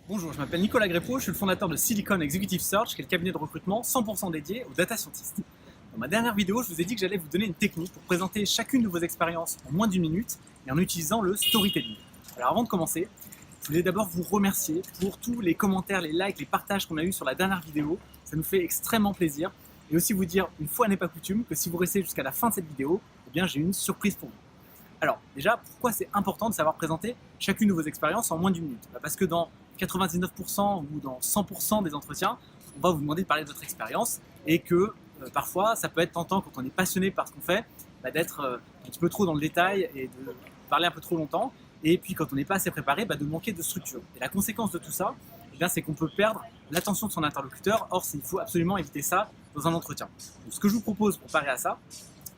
Bonjour, je m'appelle Nicolas Greppo, je suis le fondateur de Silicon Executive Search, qui est le cabinet de recrutement 100% dédié aux data scientists. Dans ma dernière vidéo, je vous ai dit que j'allais vous donner une technique pour présenter chacune de vos expériences en moins d'une minute et en utilisant le storytelling. Alors avant de commencer, je voulais d'abord vous remercier pour tous les commentaires, les likes, les partages qu'on a eu sur la dernière vidéo. Ça nous fait extrêmement plaisir. Et aussi vous dire, une fois n'est pas coutume, que si vous restez jusqu'à la fin de cette vidéo, eh bien j'ai une surprise pour vous. Alors déjà, pourquoi c'est important de savoir présenter chacune de vos expériences en moins d'une minute? Parce que dans 99% ou dans 100% des entretiens, on va vous demander de parler de votre expérience et que parfois ça peut être tentant quand on est passionné par ce qu'on fait d'être un petit peu trop dans le détail et de parler un peu trop longtemps, et puis quand on n'est pas assez préparé, de manquer de structure. Et la conséquence de tout ça, c'est qu'on peut perdre l'attention de son interlocuteur. Or, il faut absolument éviter ça dans un entretien. Donc, ce que je vous propose pour parer à ça,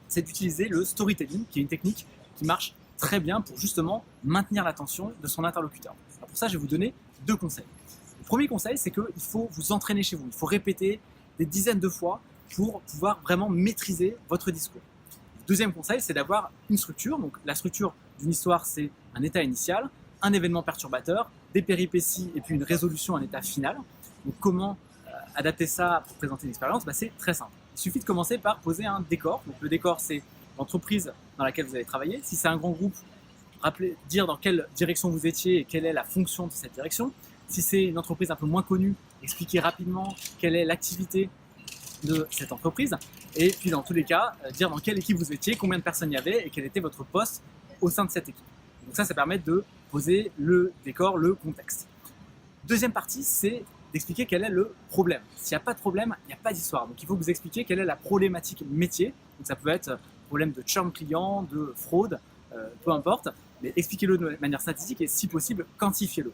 c'est d'utiliser le storytelling, qui est une technique qui marche très bien pour justement maintenir l'attention de son interlocuteur. Alors pour ça, je vais vous donner deux conseils. Le premier conseil, c'est qu'il faut vous entraîner chez vous. Il faut répéter des dizaines de fois pour pouvoir vraiment maîtriser votre discours. Le deuxième conseil, c'est d'avoir une structure. Donc la structure d'une histoire, c'est un état initial, un événement perturbateur, des péripéties et puis une résolution, un état final. Donc comment adapter ça pour présenter une expérience? C'est très simple. Il suffit de commencer par poser un décor. Donc le décor, c'est l'entreprise dans laquelle vous allez travailler. Si c'est un grand groupe, dire dans quelle direction vous étiez et quelle est la fonction de cette direction. Si c'est une entreprise un peu moins connue, expliquer rapidement quelle est l'activité de cette entreprise. Et puis dans tous les cas, dire dans quelle équipe vous étiez, combien de personnes il y avait et quel était votre poste au sein de cette équipe. Donc ça permet de poser le décor, le contexte. Deuxième partie, c'est d'expliquer quel est le problème. S'il n'y a pas de problème, il n'y a pas d'histoire. Donc il faut vous expliquer quelle est la problématique métier. Donc ça peut être problème de churn client, de fraude, peu importe, mais expliquez-le de manière statistique et si possible, quantifiez-le.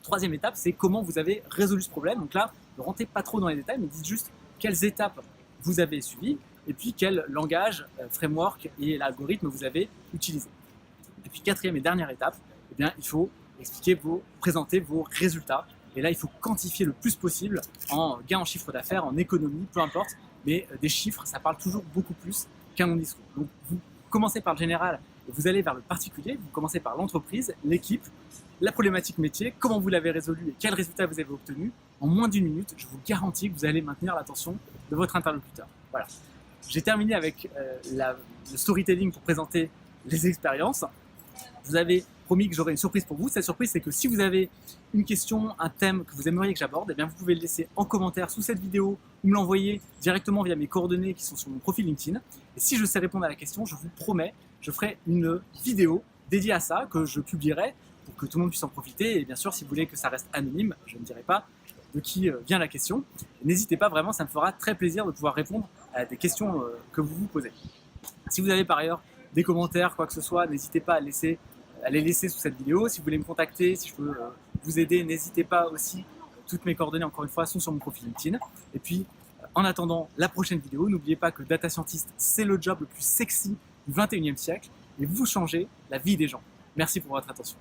Troisième étape, c'est comment vous avez résolu ce problème. Donc là, ne rentrez pas trop dans les détails, mais dites juste quelles étapes vous avez suivies et puis quel langage, framework et algorithme vous avez utilisé. Et puis quatrième et dernière étape, il faut présenter vos résultats. Et là, il faut quantifier le plus possible en gain en chiffre d'affaires, en économie, peu importe. Mais des chiffres, ça parle toujours beaucoup plus qu'un long discours. Donc vous commencez par le général et vous allez vers le particulier. Vous commencez par l'entreprise, l'équipe, la problématique métier, comment vous l'avez résolue et quels résultats vous avez obtenus. En moins d'une minute, je vous garantis que vous allez maintenir l'attention de votre interlocuteur. Voilà. J'ai terminé avec le storytelling pour présenter les expériences. Je vous avais promis que j'aurais une surprise pour vous. Cette surprise, c'est que si vous avez une question, un thème que vous aimeriez que j'aborde, vous pouvez le laisser en commentaire sous cette vidéo ou me l'envoyer directement via mes coordonnées qui sont sur mon profil LinkedIn. Et si je sais répondre à la question, je vous promets, je ferai une vidéo dédiée à ça que je publierai pour que tout le monde puisse en profiter. Et bien sûr, si vous voulez que ça reste anonyme, je ne dirai pas de qui vient la question. N'hésitez pas, vraiment, ça me fera très plaisir de pouvoir répondre à des questions que vous vous posez. Si vous avez par ailleurs des commentaires, quoi que ce soit, n'hésitez pas à les laisser sous cette vidéo. Si vous voulez me contacter, si je peux vous aider, n'hésitez pas aussi. Toutes mes coordonnées, encore une fois, sont sur mon profil LinkedIn. Et puis, en attendant la prochaine vidéo, n'oubliez pas que Data Scientist, c'est le job le plus sexy du 21e siècle et vous changez la vie des gens. Merci pour votre attention.